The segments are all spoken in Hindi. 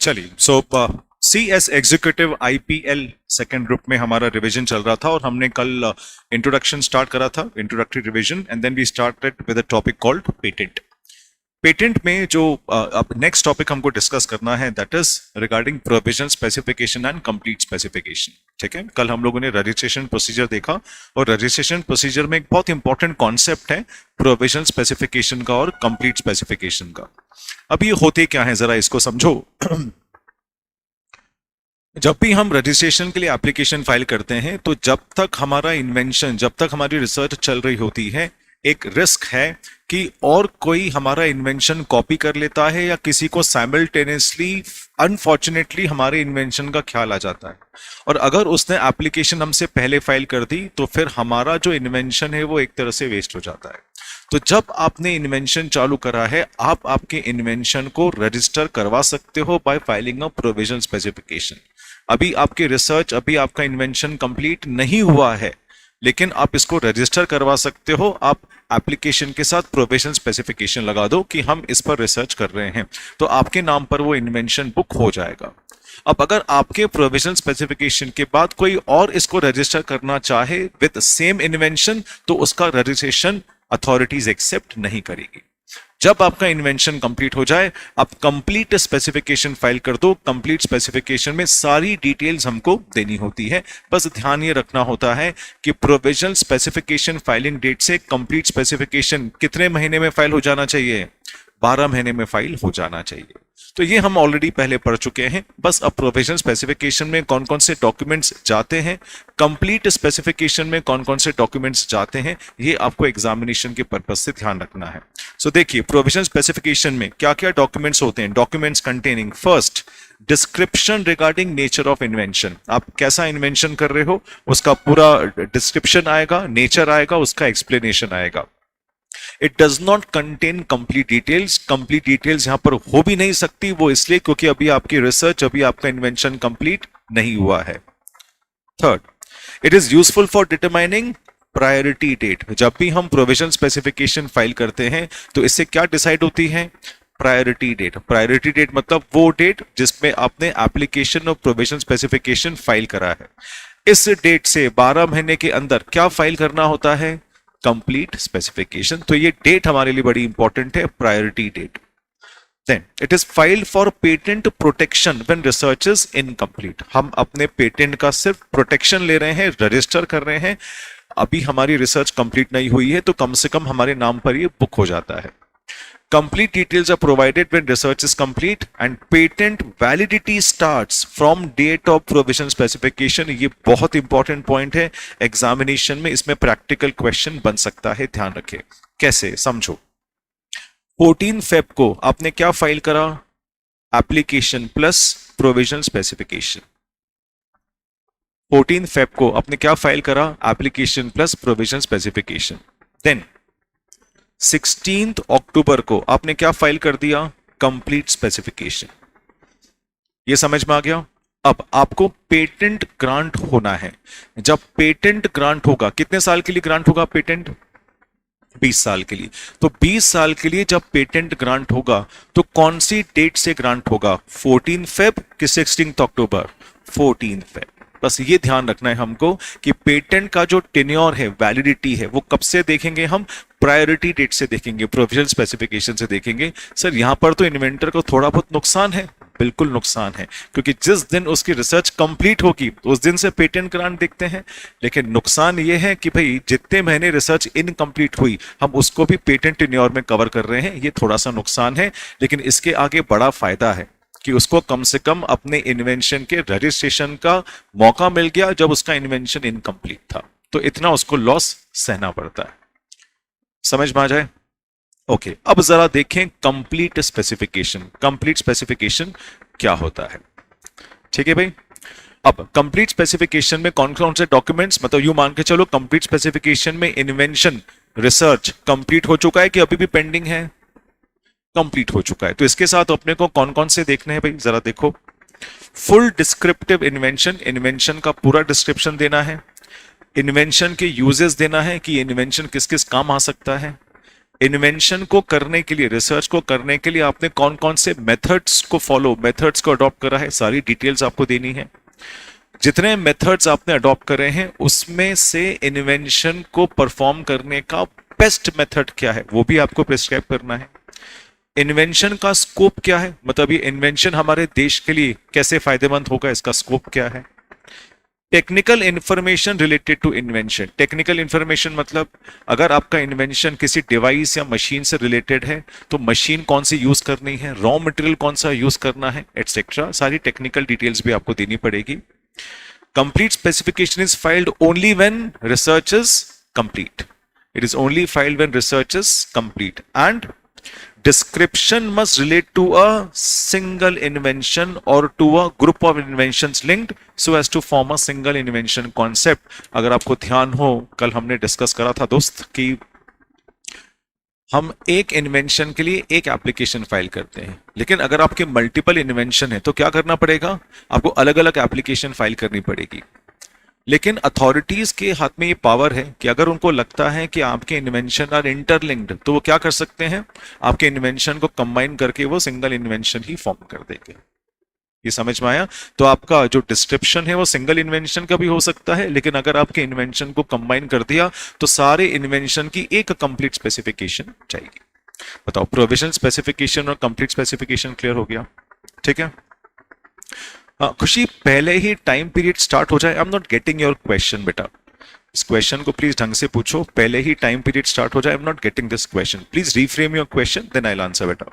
चलिए C S executive IPL second group में हमारा रिवीजन चल रहा था और हमने कल इंट्रोडक्शन स्टार्ट करा था, introductory revision, and then we started with a topic called patent. Patent में जो अब नेक्स्ट टॉपिक हमको डिस्कस करना है that is regarding provision specification and complete specification. ठीक है, कल हम लोगों ने रजिस्ट्रेशन प्रोसीजर देखा और रजिस्ट्रेशन प्रोसीजर में एक बहुत इंपॉर्टेंट कॉन्सेप्ट है प्रोविजन स्पेसिफिकेशन का और कंप्लीट स्पेसिफिकेशन का। अब ये होते क्या है जरा इसको समझो। जब भी हम रजिस्ट्रेशन के लिए एप्लीकेशन फाइल करते हैं तो जब तक हमारा इन्वेंशन, जब तक हमारी रिसर्च चल रही होती है, एक रिस्क है कि और कोई हमारा इन्वेंशन कॉपी कर लेता है या किसी को साइमल्टेनियसली अनफॉर्चुनेटली हमारे इन्वेंशन का ख्याल आ जाता है, और अगर उसने एप्लीकेशन हमसे पहले फाइल कर दी तो फिर हमारा जो इन्वेंशन है वो एक तरह से वेस्ट हो जाता है। तो जब आपने इन्वेंशन चालू करा है, आप आपके इन्वेंशन को रजिस्टर करवा सकते हो bye filing a provision specification. अभी आपकी रिसर्च, अभी आपका इन्वेंशन कंप्लीट नहीं हुआ है, लेकिन आप इसको रजिस्टर करवा सकते हो। आप एप्लीकेशन के साथ प्रोविजन स्पेसिफिकेशन लगा दो कि हम इस पर रिसर्च कर रहे हैं, तो आपके नाम पर वो इन्वेंशन बुक हो जाएगा। अब अगर आपके प्रोविजन स्पेसिफिकेशन के बाद कोई और इसको रजिस्टर करना चाहे विद सेम इन्वेंशन, तो उसका रजिस्ट्रेशन अथॉरिटीज एक्सेप्ट नहीं करेगी। जब आपका इन्वेंशन कंप्लीट हो जाए, आप कंप्लीट स्पेसिफिकेशन फाइल कर दो। कंप्लीट स्पेसिफिकेशन में सारी डिटेल्स हमको देनी होती है। बस ध्यान ये रखना होता है कि प्रोविजन स्पेसिफिकेशन फाइलिंग डेट से कंप्लीट स्पेसिफिकेशन कितने महीने में फाइल हो जाना चाहिए? 12 महीने में फाइल हो जाना चाहिए। तो ये हम ऑलरेडी पहले पढ़ चुके हैं। बस अब प्रोविजन स्पेसिफिकेशन में कौन कौन से डॉक्यूमेंट्स जाते हैं, कंप्लीट स्पेसिफिकेशन में कौन कौन से डॉक्यूमेंट्स जाते हैं, ये आपको एग्जामिनेशन के पर्पज से ध्यान रखना है। सो देखिए, प्रोविजन स्पेसिफिकेशन में क्या क्या डॉक्यूमेंट्स होते हैं। Documents containing first description regarding nature of invention. आप कैसा इन्वेंशन कर रहे हो उसका पूरा डिस्क्रिप्शन आएगा, नेचर आएगा, उसका एक्सप्लेनेशन आएगा। It does not contain complete details. Complete details यहां पर हो भी नहीं सकती, वो इसलिए क्योंकि अभी आपकी रिसर्च, अभी आपका इन्वेंशन कंप्लीट नहीं हुआ है। Third, it is useful for determining priority date. जब भी हम प्रोविजन स्पेसिफिकेशन फाइल करते हैं तो इससे क्या डिसाइड होती है? Priority date. प्रायोरिटी डेट मतलब वो डेट जिसमें आपने एप्लीकेशन और प्रोविजन स्पेसिफिकेशन फाइल करा है। इस डेट से 12 महीने के अंदर क्या फाइल करना होता है? Complete specification. तो ये डेट हमारे लिए बड़ी इंपॉर्टेंट है, priority date. Then it is filed for patent protection when research is incomplete. हम अपने पेटेंट का सिर्फ प्रोटेक्शन ले रहे हैं, रजिस्टर कर रहे हैं। अभी हमारी रिसर्च कंप्लीट नहीं हुई है तो कम से कम हमारे नाम पर ये बुक हो जाता है। Complete details are provided when research is complete and patent validity starts from date of provision specification। ये बहुत इंपॉर्टेंट पॉइंट है, एग्जामिनेशन में इसमें प्रैक्टिकल क्वेश्चन बन सकता है, ध्यान रखें। कैसे समझो। 14 फेब को आपने क्या फाइल करा? Application plus provision specification. 14 Feb को आपने क्या फाइल करा? Application plus provision specification. Then 16 अक्टूबर को आपने क्या फाइल कर दिया? Complete specification. ये समझ में आ गया? अब आपको पेटेंट ग्रांट होना है। जब पेटेंट ग्रांट होगा, कितने साल के लिए ग्रांट होगा पेटेंट? 20 साल के लिए। तो 20 साल के लिए जब पेटेंट ग्रांट होगा तो कौन सी डेट से ग्रांट होगा? 14 फेब कि 16 अक्टूबर? 14 फेब। बस ये ध्यान रखना है हमको कि पेटेंट का जो टेन्योर है, वैलिडिटी है, वो कब से देखेंगे हम? प्रायोरिटी डेट से देखेंगे, प्रोविजन स्पेसिफिकेशन से देखेंगे। सर यहां पर तो इन्वेंटर को थोड़ा बहुत नुकसान है। बिल्कुल नुकसान है, क्योंकि जिस दिन उसकी रिसर्च कंप्लीट होगी उस दिन से पेटेंट ग्रांट देखते हैं। लेकिन नुकसान ये है कि भाई जितने महीने रिसर्च इनकम्प्लीट हुई हम उसको भी पेटेंट टेन्योर में कवर कर रहे हैं। ये थोड़ा सा नुकसान है, लेकिन इसके आगे बड़ा फायदा है कि उसको कम से कम अपने इन्वेंशन के रजिस्ट्रेशन का मौका मिल गया जब उसका इन्वेंशन इनकम्प्लीट था, तो इतना उसको लॉस सहना पड़ता है। समझ में आ जाए? ओके, अब जरा देखें कंप्लीट स्पेसिफिकेशन। कंप्लीट स्पेसिफिकेशन क्या होता है? ठीक है भाई। अब कंप्लीट स्पेसिफिकेशन में कौन कौन से डॉक्यूमेंट्स, मतलब यू मान के चलो कंप्लीट स्पेसिफिकेशन में इन्वेंशन रिसर्च कंप्लीट हो चुका है कि अभी भी पेंडिंग है? कंप्लीट हो चुका है। तो इसके साथ अपने को कौन कौन से देखने हैं भाई, जरा देखो। फुल डिस्क्रिप्टिव इन्वेंशन, इन्वेंशन का पूरा डिस्क्रिप्शन देना है। इन्वेंशन के यूजेस देना है कि इन्वेंशन किस किस काम आ सकता है। इन्वेंशन को करने के लिए, रिसर्च को करने के लिए आपने कौन कौन से मेथड्स को अडॉप्ट करा है, सारी डिटेल्स आपको देनी है। जितने मेथड्स आपने अडॉप्ट करे हैं उसमें से इन्वेंशन को परफॉर्म करने का बेस्ट मेथड क्या है वो भी आपको प्रिस्क्राइब करना है। इन्वेंशन का स्कोप क्या है, मतलब ये इन्वेंशन हमारे देश के लिए कैसे फायदेमंद होगा, इसका स्कोप क्या है। Technical information related to invention, technical information मतलब अगर आपका इन्वेंशन किसी डिवाइस या मशीन से रिलेटेड है तो मशीन कौन सी यूज करनी है, रॉ मटेरियल कौन सा यूज करना है, एटसेट्रा, सारी टेक्निकल डिटेल्स भी आपको देनी पड़ेगी। Complete specification is filed only when research is complete, it is only filed when research is complete, and description must relate to a single invention or to a group of inventions linked so as to form a single invention concept। अगर आपको ध्यान हो कल हमने डिस्कस करा था दोस्त कि हम एक इन्वेंशन के लिए एक एप्लीकेशन फाइल करते हैं, लेकिन अगर आपके मल्टीपल इन्वेंशन है तो क्या करना पड़ेगा, आपको अलग अलग एप्लीकेशन फाइल करनी पड़ेगी। लेकिन अथॉरिटीज के हाथ में ये पावर है कि अगर उनको लगता है कि आपके इन्वेंशन आर इंटरलिंक्ड तो वो क्या कर सकते हैं, आपके इन्वेंशन को कंबाइन करके वो सिंगल इन्वेंशन ही फॉर्म कर देंगे। ये समझ में आया? तो आपका जो डिस्क्रिप्शन है वो सिंगल इन्वेंशन का भी हो सकता है, लेकिन अगर आपके इन्वेंशन को कंबाइन कर दिया तो सारे इन्वेंशन की एक कंप्लीट स्पेसिफिकेशन चाहिए। बताओ, प्रोविजनल स्पेसिफिकेशन और कंप्लीट स्पेसिफिकेशन क्लियर हो गया? ठीक है। खुशी, पहले ही टाइम पीरियड स्टार्ट हो जाए। I am not getting your question बेटा, इस क्वेश्चन को प्लीज ढंग से पूछो। पहले ही टाइम पीरियड स्टार्ट हो जाए, I am not getting this question, please reframe your question then I will answer बेटा।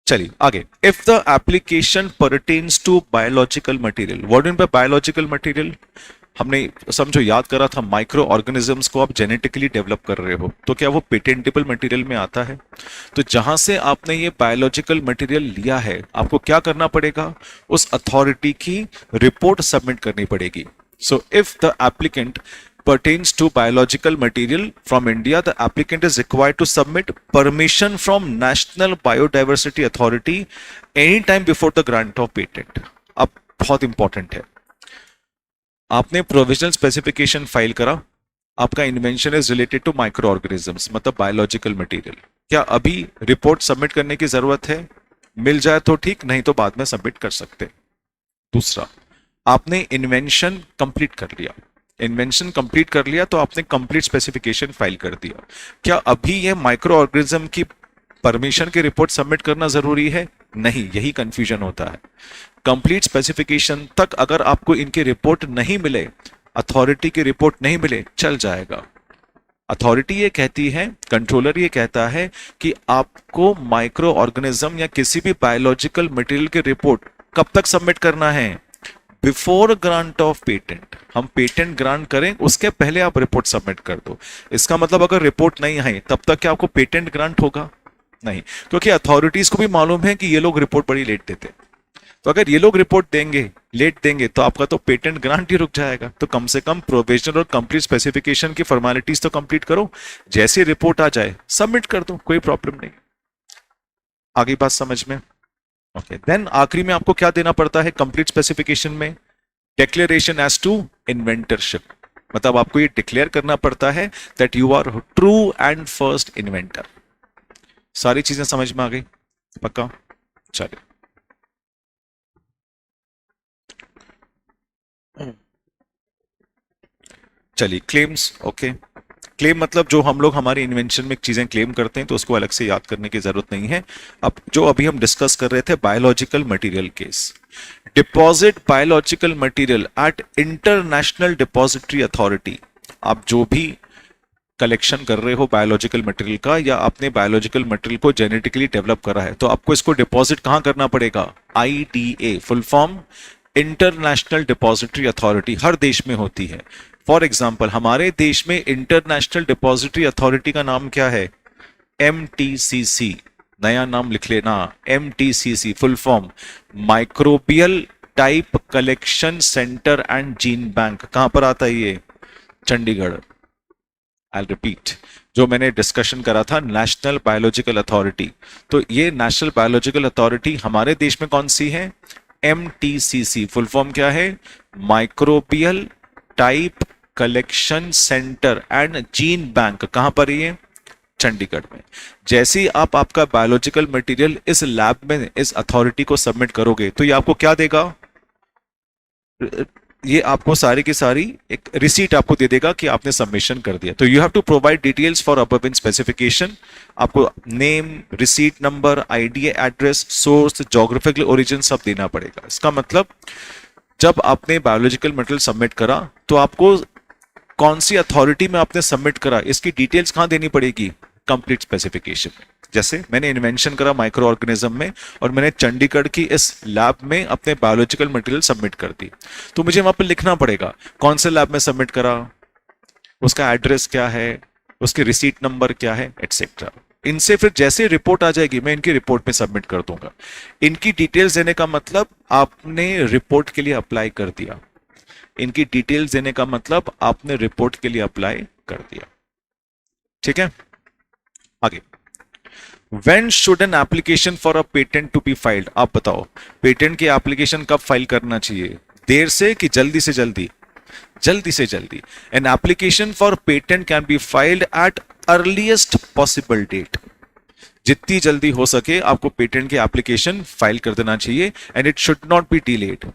चलिए आगे। If the application pertains to biological material, what mean by biological material, हमने समझो याद करा था माइक्रो ऑर्गेनिजम्स को आप जेनेटिकली डेवलप कर रहे हो तो क्या वो पेटेंटेबल मटेरियल में आता है? तो जहां से आपने ये बायोलॉजिकल मटेरियल लिया है आपको क्या करना पड़ेगा, उस अथॉरिटी की रिपोर्ट सबमिट करनी पड़ेगी। So if the applicant pertains to biological material from India, the applicant is required to submit permission from National Biodiversity Authority anytime before the grant of patent। अब बहुत इंपॉर्टेंट है, आपने प्रोविजनल स्पेसिफिकेशन फाइल करा, आपका invention is related to micro organisms मतलब बायोलॉजिकल मटेरियल, क्या अभी रिपोर्ट सबमिट करने की जरूरत है? मिल जाए तो ठीक, नहीं तो बाद में सबमिट कर सकते। दूसरा, आपने इन्वेंशन कंप्लीट कर लिया, इन्वेंशन कंप्लीट कर लिया तो आपने कंप्लीट स्पेसिफिकेशन फाइल कर दिया, क्या अभी ये माइक्रो ऑर्गेनिज्म की परमिशन की रिपोर्ट सबमिट करना जरूरी है? नहीं, यही कंफ्यूजन होता है। कंप्लीट स्पेसिफिकेशन तक अगर आपको इनकी रिपोर्ट नहीं मिले, अथॉरिटी की रिपोर्ट नहीं मिले, चल जाएगा। अथॉरिटी ये कहती है, कंट्रोलर ये कहता है कि आपको माइक्रो ऑर्गेनिज्म या किसी भी बायोलॉजिकल मटेरियल की रिपोर्ट कब तक सबमिट करना है? Before grant of patent. हम पेटेंट ग्रांट करें उसके पहले आप रिपोर्ट सबमिट कर दो। इसका मतलब अगर रिपोर्ट नहीं आई तब तक क्या आपको पेटेंट ग्रांट होगा? नहीं, क्योंकि अथॉरिटीज को भी मालूम है कि ये लोग रिपोर्ट बड़ी लेट देते, तो अगर ये लोग रिपोर्ट देंगे, लेट देंगे, तो आपका तो पेटेंट ग्रांट ही रुक जाएगा। तो कम से कम प्रोविजनल और कंप्लीट स्पेसिफिकेशन की फॉर्मेलिटीज तो कंप्लीट करो, जैसे रिपोर्ट आ जाए सबमिट कर दो, कोई प्रॉब्लम नहीं। आगे बात समझ में? ओके, देन आखिरी में आपको क्या देना पड़ता है कंप्लीट स्पेसिफिकेशन में? डिक्लेरेशन एज टू इन्वेंटरशिप, मतलब आपको ये डिक्लेयर करना पड़ता है that you are true and first inventor. सारी चीजें समझ में आ गई? पक्का? चलिए, चलिए क्लेम्स। ओके, क्लेम मतलब जो हम लोग हमारे इन्वेंशन में चीजें क्लेम करते हैं तो उसको अलग से याद करने की जरूरत नहीं है। अब जो अभी हम डिस्कस कर रहे थे biological material case, deposit biological material at international depository authority. आप जो भी कलेक्शन कर रहे हो बायोलॉजिकल मटेरियल का, या आपने बायोलॉजिकल मटेरियल को जेनेटिकली डेवलप करा है, तो आपको इसको डिपॉजिट कहां करना पड़ेगा? IDA, full form international depository authority, हर देश में होती है। फॉर एग्जाम्पल हमारे देश में इंटरनेशनल डिपॉजिटरी अथॉरिटी का नाम क्या है? MTCC, नया नाम लिख लेना, MTCC, full form microbial type collection centre and gene bank. कहां पर आता है ये? चंडीगढ़। आई रिपीट, जो मैंने डिस्कशन करा था नेशनल बायोलॉजिकल अथॉरिटी, तो ये नेशनल बायोलॉजिकल अथॉरिटी हमारे देश में कौन सी है? MTCC, फुल फॉर्म क्या है? Microbial type collection centre and gene bank, कहां पर है ये? चंडीगढ़ में। जैसे ही आप आपका बायोलॉजिकल मटेरियल इस लैब में इस अथॉरिटी को सबमिट करोगे तो ये आपको क्या देगा? ये आपको सारी की सारी एक रिसीट आपको दे देगा कि आपने सबमिशन कर दिया। तो you have to provide details for above in specification. आपको name, receipt number, ID, address, source, geographical origin सब देना पड़ेगा। इसका मतलब जब आपने बायोलॉजिकल मटेरियल सबमिट करा तो आपको कौन सी अथॉरिटी में आपने सबमिट करा इसकी डिटेल्स कहां देनी पड़ेगी? Complete specification. जैसे मैंने इन्वेंशन करा माइक्रो ऑर्गेनिज्म में और मैंने चंडीगढ़ की इस लैब में अपने बायोलॉजिकल मटेरियल सबमिट कर दी, तो मुझे वहां पर लिखना पड़ेगा कौन से लैब में सबमिट करा, उसका एड्रेस क्या है, उसकी रिसीट नंबर क्या है, एटसेट्रा। इनसे फिर जैसे रिपोर्ट आ जाएगी मैं इनकी रिपोर्ट में सबमिट कर दूंगा। इनकी डिटेल्स देने का मतलब आपने रिपोर्ट के लिए अप्लाई कर दिया। इनकी डिटेल्स देने का मतलब आपने रिपोर्ट के लिए अप्लाई कर दिया। ठीक है, आगे। When should an application for a patent to be filed? आप बताओ, पेटेंट की एप्लीकेशन कब फाइल करना चाहिए? देर से कि जल्दी से जल्दी? जल्दी से जल्दी। An application for patent can be filed at earliest possible date. जितनी जल्दी हो सके आपको पेटेंट की एप्लीकेशन फाइल कर देना चाहिए and it should not be delayed.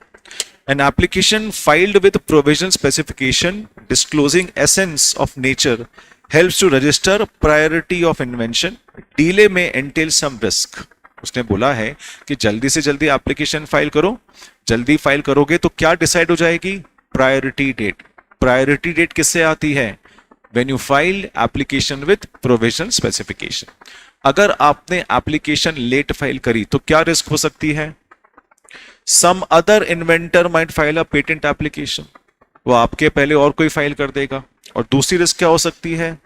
An application filed with provisional specification disclosing essence of nature helps to register priority of invention. Delay may entail some risk. उसने बोला है कि जल्दी से जल्दी एप्लीकेशन फाइल करो। जल्दी फाइल करोगे तो क्या डिसाइड हो जाएगी? Priority date. प्रायोरिटी डेट किससे आती है? When you file application with provisional specification. अगर आपने एप्लीकेशन लेट फाइल करी तो क्या रिस्क हो सकती है? Some other inventor might file a patent application. वो आपके पहले और कोई फाइल कर देगा। और दूसरी रिस्क क्या हो सकती है?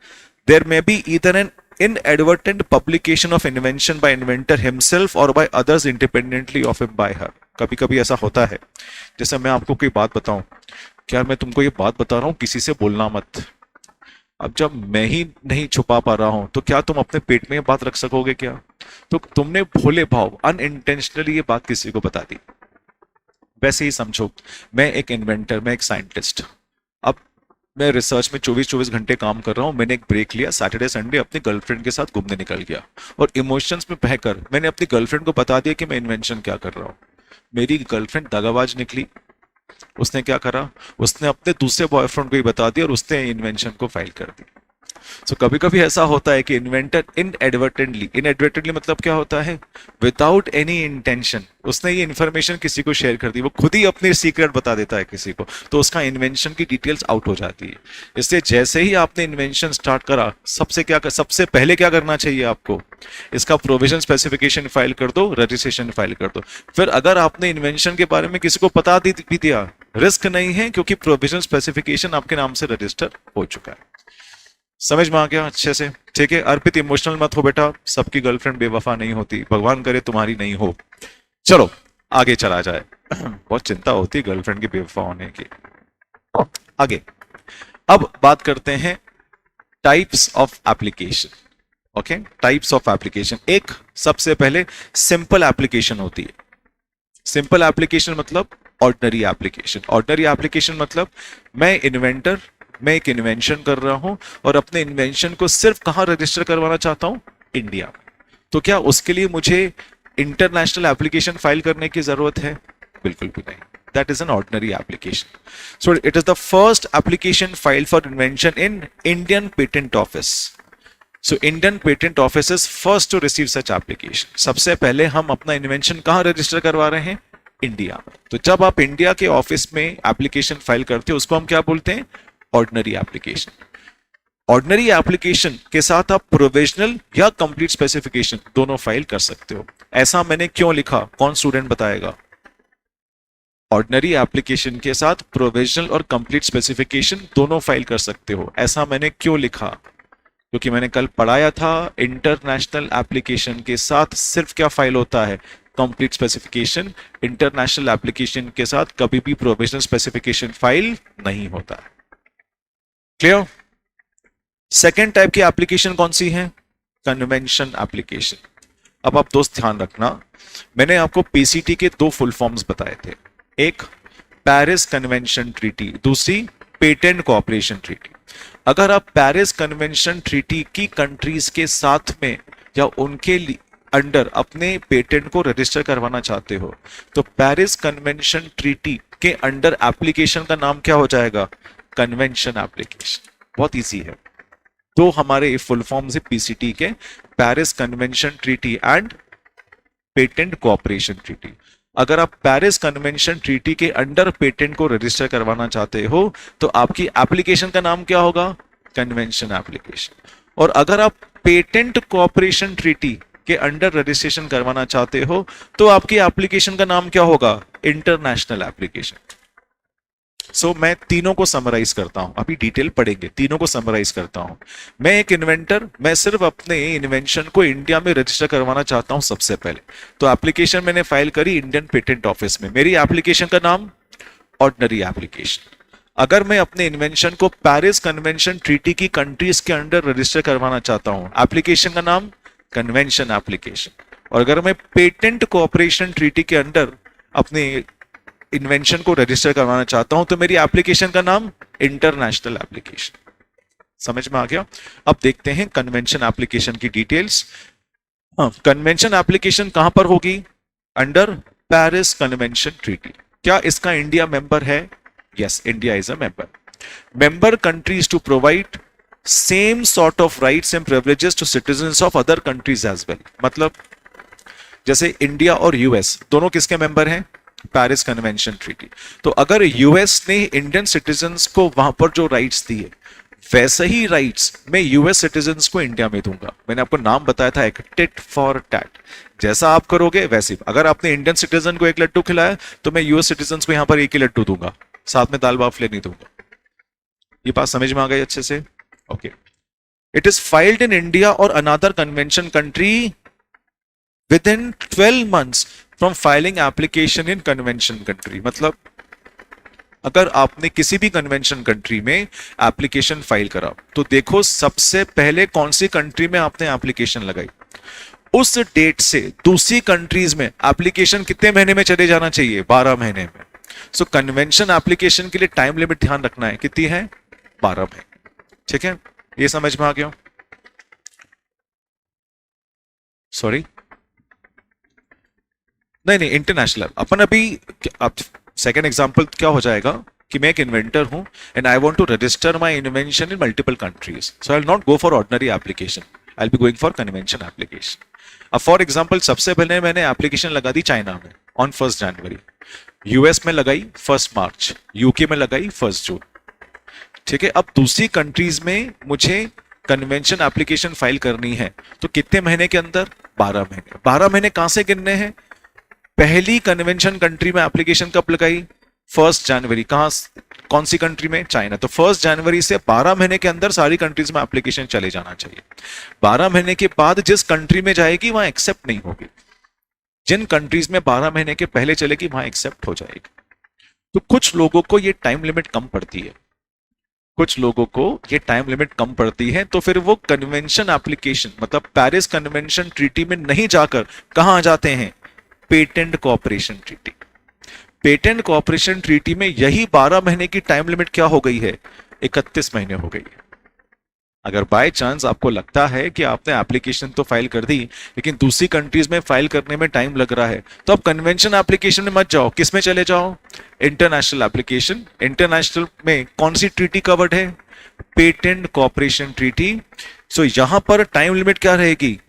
There may be either an inadvertent publication of invention by inventor himself or by others independently of him by her. कभी कभी ऐसा होता है, जैसे मैं आपको कोई बात बताऊं, क्या मैं तुमको ये बात बता रहा हूं किसी से बोलना मत। अब जब मैं ही नहीं छुपा पा रहा हूं तो क्या तुम अपने पेट में ये बात रख सकोगे क्या? तो तुमने भोले भाव अनइंटेंशनली ये बात किसी को बता दी। वैसे ही समझो, मैं एक इन्वेंटर, मैं एक साइंटिस्ट, अब मैं रिसर्च में 24 घंटे काम कर रहा हूं। मैंने एक ब्रेक लिया, सैटरडे संडे अपनी गर्लफ्रेंड के साथ घूमने निकल गया और इमोशंस में बहकर मैंने अपनी गर्लफ्रेंड को बता दिया कि मैं इन्वेंशन क्या कर रहा हूं। मेरी गर्लफ्रेंड दगाबाज निकली। उसने क्या करा? उसने अपने दूसरे बॉयफ्रेंड को ही बता दिया और उसने इन्वेंशन को फाइल कर दी। सो कभी कभी ऐसा होता है कि इन्वेंटर इनएडवर्टेंटली मतलब क्या होता है? विदाउट एनी इंटेंशन उसने ये इन्फॉर्मेशन किसी को शेयर कर दी, वो खुद ही अपनी सीक्रेट बता देता है किसी को, तो उसका इन्वेंशन की डिटेल्स आउट हो जाती है। इसलिए जैसे ही आपने इन्वेंशन स्टार्ट करा, सबसे पहले क्या करना चाहिए आपको? इसका प्रोविजन स्पेसिफिकेशन फाइल कर दो, रजिस्ट्रेशन फाइल कर दो। फिर अगर आपने इन्वेंशन के बारे में किसी को बता भी दिया, रिस्क नहीं है क्योंकि प्रोविजन स्पेसिफिकेशन आपके नाम से रजिस्टर हो चुका है। समझ में आ गया अच्छे से? ठीक है। अर्पित, इमोशनल मत हो बेटा, सबकी गर्लफ्रेंड बेवफा नहीं होती, भगवान करे तुम्हारी नहीं हो। चलो आगे चला जाए। बहुत चिंता होती है गर्लफ्रेंड की बेवफा होने की। आगे अब बात करते हैं types of application. Okay, types of application. एक सबसे पहले सिंपल एप्लीकेशन होती है। सिंपल एप्लीकेशन मतलब ऑर्डिनरी एप्लीकेशन। ऑर्डिनरी एप्लीकेशन मतलब मैं एक इन्वेंशन कर रहा हूं और अपने इन्वेंशन को सिर्फ कहां रजिस्टर करवाना चाहता हूं? इंडिया में। तो क्या उसके लिए मुझे इंटरनेशनल एप्लीकेशन फाइल करने की जरूरत है? बिल्कुल भी नहीं। That is an ordinary application. So it is the first application file for invention in Indian patent office. So Indian patent office is first to receive such application. सबसे पहले हम अपना इन्वेंशन कहां रजिस्टर करवा रहे हैं? इंडिया में। तो जब आप इंडिया के ऑफिस में एप्लीकेशन फाइल करते हो उसको हम क्या बोलते हैं? Ordinary application. ऑर्डिनरी एप्लीकेशन के साथ आप प्रोविजनल या कंप्लीट स्पेसिफिकेशन दोनों फाइल कर सकते हो। ऐसा मैंने क्यों लिखा? कौन स्टूडेंट बताएगा? ऑर्डिनरी एप्लीकेशन के साथ प्रोविजनल और कंप्लीट स्पेसिफिकेशन दोनों फाइल कर सकते हो। ऐसा मैंने क्यों लिखा? क्योंकि मैंने कल पढ़ाया था इंटरनेशनल एप्लीकेशन के साथ सिर्फ क्या फाइल होता है? Complete specification. इंटरनेशनल एप्लीकेशन के साथ कभी भी प्रोविजनल स्पेसिफिकेशन फाइल नहीं होता है। क्लियर? सेकेंड टाइप की एप्लीकेशन कौन सी है? Convention application. अब आप दोस्त ध्यान रखना, मैंने आपको पीसीटी के दो फुल फॉर्म्स बताए थे। एक पेरिस कन्वेंशन ट्रीटी, दूसरी पेटेंट कोऑपरेशन ट्रीटी। अगर आप पेरिस कन्वेंशन ट्रीटी की कंट्रीज के साथ में या उनके अंडर अपने पेटेंट को रजिस्टर करवाना चाहते हो तो पेरिस कन्वेंशन ट्रीटी के अंडर एप्लीकेशन का नाम क्या हो जाएगा? Convention application. बहुत इजी है। तो हमारे फुल फॉर्म से पीसीटी के Paris convention treaty and patent cooperation treaty. अगर आप पेरिस कन्वेंशन ट्रीटी के अंडर पेटेंट को रजिस्टर करवाना चाहते हो तो आपकी एप्लीकेशन का नाम क्या होगा? Convention application. और अगर आप पेटेंट कोऑपरेशन ट्रीटी के अंडर रजिस्ट्रेशन करवाना चाहते हो तो आपकी एप्लीकेशन का नाम क्या होगा? International application. सो मैं तीनों को समराइज करता हूं, अभी डिटेल पढ़ेंगे, तीनों को समराइज करता हूं। मैं एक इन्वेंटर, मैं सिर्फ अपने इन्वेंशन को इंडिया में रजिस्टर करवाना चाहता हूं सबसे पहले। तो एप्लीकेशन मैंने फाइल करी इंडियन पेटेंट ऑफिस में। मेरी एप्लीकेशन का नाम ऑर्डिनरी एप्लीकेशन। अगर मैं अपने इन्वेंशन को पेरिस कन्वेंशन ट्रीटी की कंट्रीज के अंडर रजिस्टर करवाना चाहता हूं, एप्लीकेशन का नाम कन्वेंशन एप्लीकेशन। और अगर मैं पेटेंट कोऑपरेशन ट्रीटी के अंडर अपने इन्वेंशन को रजिस्टर करवाना चाहता हूं तो मेरी एप्लीकेशन का नाम इंटरनेशनल एप्लीकेशन। समझ में आ गया? अब देखते हैं कन्वेंशन एप्लीकेशन की डिटेल्स। कन्वेंशन एप्लीकेशन कहां पर होगी? Under Paris convention treaty. क्या इसका इंडिया मेंबर है? Yes, India is a member. Member countries to provide same sort of rights and privileges to citizens of other countries as well. मतलब जैसे इंडिया और यूएस दोनों किसके मेंबर हैं? Paris convention treaty. तो अगर यूएस ने इंडियन सिटीजन्स को वहां पर जो राइट्स दिए वैसे ही राइट्स मैं यूएस सिटीजन्स को इंडिया में दूंगा। मैंने आपको नाम बताया था, एक टिट फॉर टैट। जैसा आप करोगे वैसे, अगर आपने इंडियन सिटीजन को एक लड्डू खिलाया तो मैं यूएस सिटीजन्स को यहां पर एक ही लड्डू दूंगा, साथ में दाल बाफले नहीं दूंगा। ये बात समझ में आ गई अच्छे से? Okay. It is filed in India और another convention country with in 12 months from filing application in convention country. मतलब अगर आपने किसी भी कन्वेंशन कंट्री में एप्लीकेशन फाइल करा तो देखो सबसे पहले कौन सी कंट्री में आपने एप्लीकेशन लगाई, उस डेट से दूसरी कंट्रीज में एप्लीकेशन कितने महीने में चले जाना चाहिए? 12 महीने में। सो कन्वेंशन एप्लीकेशन के लिए टाइम लिमिट ध्यान रखना है, कितनी है? 12 महीने। ठीक है, ये समझ में आ गया? सॉरी, नहीं, इंटरनेशनल। अपन अभी अब सेकेंड एग्जांपल क्या हो जाएगा कि मैं एक इन्वेंटर हूं and I want to register my invention in multiple countries, so I will not go for ordinary application, I will be going for convention application. अब फॉर एग्जांपल सबसे पहले मैंने एप्लीकेशन लगा दी चाइना में ऑन 1 जनवरी, यूएस में लगाई 1 मार्च, यूके में लगाई 1 जून। ठीक है, अब दूसरी कंट्रीज में मुझे कन्वेंशन एप्लीकेशन फाइल करनी है तो कितने महीने के अंदर? 12 महीने। 12 महीने कहां से गिनने हैं? पहली कन्वेंशन कंट्री में एप्लीकेशन कब लगाई? 1 जनवरी। कौन सी कंट्री में? चाइना। तो 1 जनवरी से 12 महीने के अंदर सारी कंट्रीज में एप्लीकेशन चले जाना चाहिए। 12 महीने के बाद जिस कंट्री में जाएगी वहां एक्सेप्ट नहीं होगी, जिन कंट्रीज में 12 महीने के पहले चलेगी वहां एक्सेप्ट हो जाएगी। तो कुछ लोगों को ये टाइम लिमिट कम पड़ती है, कुछ लोगों को ये टाइम लिमिट कम पड़ती है, तो फिर वो कन्वेंशन एप्लीकेशन मतलब पेरिस कन्वेंशन ट्रीटी में नहीं जाकर कहां आ जाते हैं? Patent cooperation treaty. Patent cooperation treaty में यही 12 महीने की टाइम लिमिट क्या हो गई है? 31 महीने हो गई है। अगर बाय चांस आपको लगता है कि आपने एप्लीकेशन तो फाइल कर दी लेकिन दूसरी कंट्रीज में फाइल करने में टाइम लग रहा है तो आप कन्वेंशन एप्लीकेशन में मत जाओ, किस में चले जाओ? International application. इंटरनेशनल में कौन सी ट्रीटी कवर्ड है? Patent cooperation treaty. सो यहां पर टाइम लिमिट क्या रहेगी?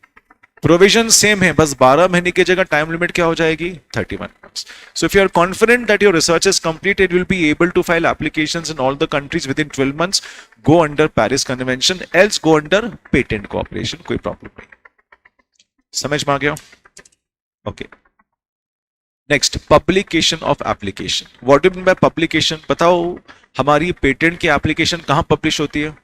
प्रोविजन सेम है, बस 12 महीने की जगह टाइम लिमिट क्या हो जाएगी? 31 months. So if you are confident that your research is completed, you will be able to file applications in all the countries within 12 months. Go under Paris Convention, else go under patent cooperation. कोई प्रॉब्लम नहीं। समझ में आ गया? Okay. Next, publication of application. What do mean bye publication? बताओ, हमारी पेटेंट की एप्लीकेशन कहां पब्लिश होती है?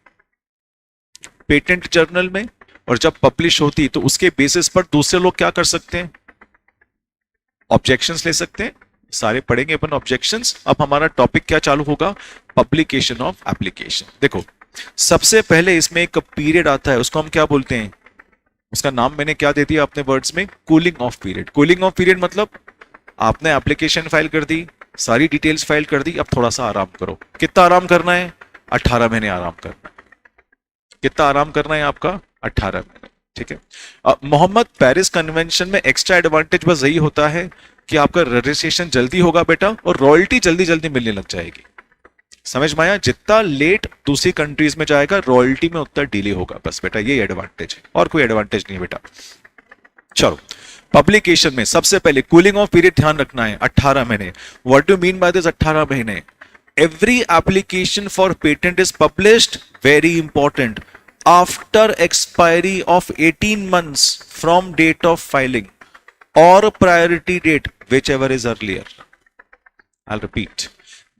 पेटेंट जर्नल में। और जब पब्लिश होती तो उसके बेसिस पर दूसरे लोग क्या कर सकते हैं? ऑब्जेक्शंस ले सकते हैं। सारे पढ़ेंगे अपन ऑब्जेक्शंस। अब हमारा टॉपिक क्या चालू होगा? Publication of application. देखो, सबसे पहले इसमें एक पीरियड आता है, उसको हम क्या बोलते हैं? उसका नाम मैंने क्या दे दिया अपने वर्ड्स में? Cooling of period. Cooling of period मतलब आपने एप्लीकेशन फाइल कर दी, सारी डिटेल्स फाइल कर दी, अब थोड़ा सा आराम करो। कितना आराम करना है? 18 महीने आराम करना है। कितना आराम करना है आपका? 18 महीने। ठीक है। मोहम्मद पेरिस कन्वेंशन में एक्स्ट्रा एडवांटेज बस यही होता है कि आपका रजिस्ट्रेशन जल्दी होगा बेटा, और रॉयल्टी जल्दी जल्दी मिलने लग जाएगी। समझ में आया? जितना लेट दूसरी कंट्रीज में जाएगा रॉयल्टी में उतना डिले होगा, बस बेटा ये एडवांटेज है, और कोई एडवांटेज नहीं है बेटा। चलो, पब्लिकेशन में सबसे पहले कूलिंग ऑफ पीरियड ध्यान रखना है, 18 महीने। What do mean by this 18 महीने? Every application for patent is published, very important, after expiry of 18 months from date of filing और priority date which ever is earlier. I repeat,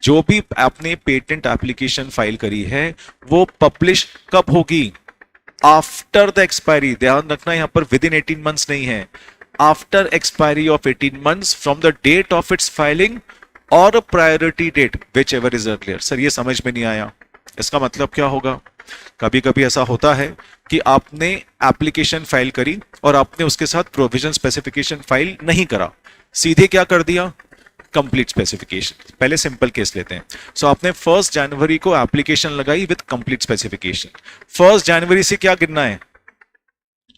जो भी आपने पेटेंट एप्लीकेशन फाइल करी है वो पब्लिश कब होगी? After the expiry. ध्यान रखना यहां पर विद इन 18 months नहीं है, after expiry of 18 months from the date of its filing और priority date which ever is earlier. Sir ये समझ में नहीं आया, इसका मतलब क्या होगा? कभी कभी ऐसा होता है कि आपने एप्लीकेशन फाइल करी और आपने उसके साथ प्रोविजन स्पेसिफिकेशन फाइल नहीं करा, सीधे क्या कर दिया? Complete specification. पहले सिंपल केस लेते हैं। सो आपने 1 जनवरी को एप्लीकेशन लगाई विद कंप्लीट स्पेसिफिकेशन। 1 जनवरी से क्या गिनना है?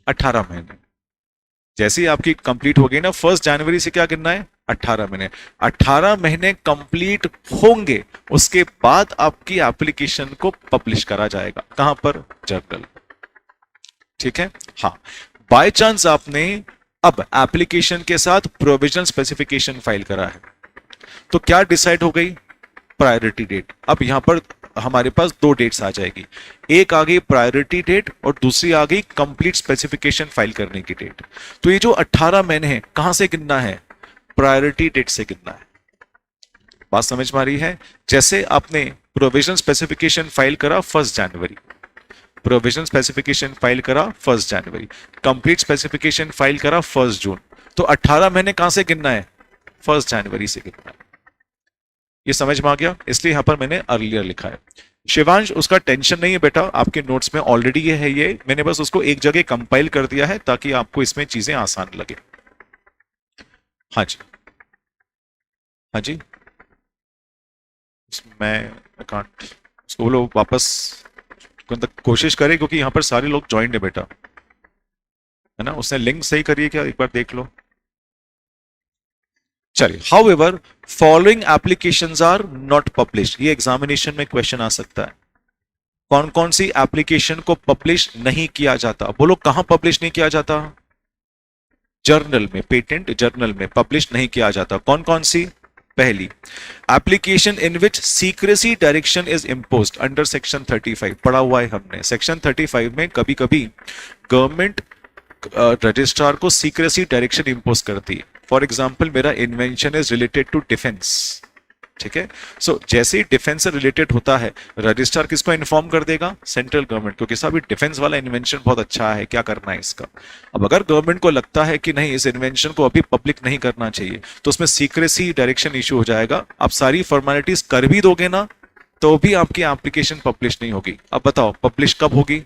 18 महीने। जैसे ही आपकी कंप्लीट हो गई ना 1 जनवरी से क्या गिनना है? 18 महीने। 18 महीने कंप्लीट होंगे उसके बाद आपकी एप्लीकेशन को पब्लिश करा जाएगा। कहां पर? जर्नल। ठीक है। हाँ, बाय चांस आपने अब एप्लीकेशन के साथ प्रोविजनल स्पेसिफिकेशन फाइल करा है तो क्या डिसाइड हो गई? Priority date. अब यहां पर हमारे पास 2 डेट्स आ जाएगी, एक आ गई प्रायोरिटी डेट और दूसरी आ गई कंप्लीट स्पेसिफिकेशन फाइल करने की डेट। तो ये जो 18 महीने हैं कहां से गिनना है? प्रायोरिटी डेट से गिनना है। बात समझ में आ रही है? जैसे आपने प्रोविजन स्पेसिफिकेशन फाइल करा 1 जनवरी, प्रोविजन स्पेसिफिकेशन फाइल करा 1 जनवरी, कंप्लीट स्पेसिफिकेशन फाइल करा 1 जून, तो 18 महीने कहां से गिनना है? 1 जनवरी से गिनना है। ये समझ में आ गया? इसलिए यहां पर मैंने अर्लियर लिखा है। शिवांश, उसका टेंशन नहीं है बेटा, आपके नोट्स में ऑलरेडी ये है, ये मैंने बस उसको एक जगह कंपाइल कर दिया है ताकि आपको इसमें चीजें आसान लगे। हाँ जी, हाँ जी, मैं कांट उसको बोलो वापस कोशिश करे, क्योंकि यहां पर सारे लोग ज्वाइंट है बेटा, है ना? उसने लिंक सही करिए क्या, एक बार देख लो। चलिए, however following applications are not published, ये एग्जामिनेशन में क्वेश्चन आ सकता है। कौन कौन सी एप्लीकेशन को पब्लिश नहीं किया जाता? बोलो कहां पब्लिश नहीं किया जाता? जर्नल में, पेटेंट जर्नल में पब्लिश नहीं किया जाता। कौन कौन सी? पहली, application in which secrecy direction is imposed under section 35। पढ़ा हुआ है हमने, सेक्शन 35 में कभी कभी गवर्नमेंट रजिस्ट्रार को सीक्रेसी डायरेक्शन इंपोज करती है। फॉर एग्जाम्पल, मेरा invention is related to defence, ठीक है? सो जैसे ही डिफेंस से रिलेटेड होता है रजिस्ट्रार किसको इन्फॉर्म कर देगा? सेंट्रल गवर्नमेंट, क्योंकि साहब डिफेंस वाला इन्वेंशन बहुत अच्छा है, क्या करना है इसका। अब अगर गवर्नमेंट को लगता है कि नहीं इस इन्वेंशन को अभी पब्लिक नहीं करना चाहिए तो उसमें सीक्रेसी डायरेक्शन इशू हो जाएगा। आप सारी फॉर्मेलिटीज कर भी दोगे ना तो भी आपकी एप्लीकेशन पब्लिश नहीं होगी। अब बताओ पब्लिश कब होगी?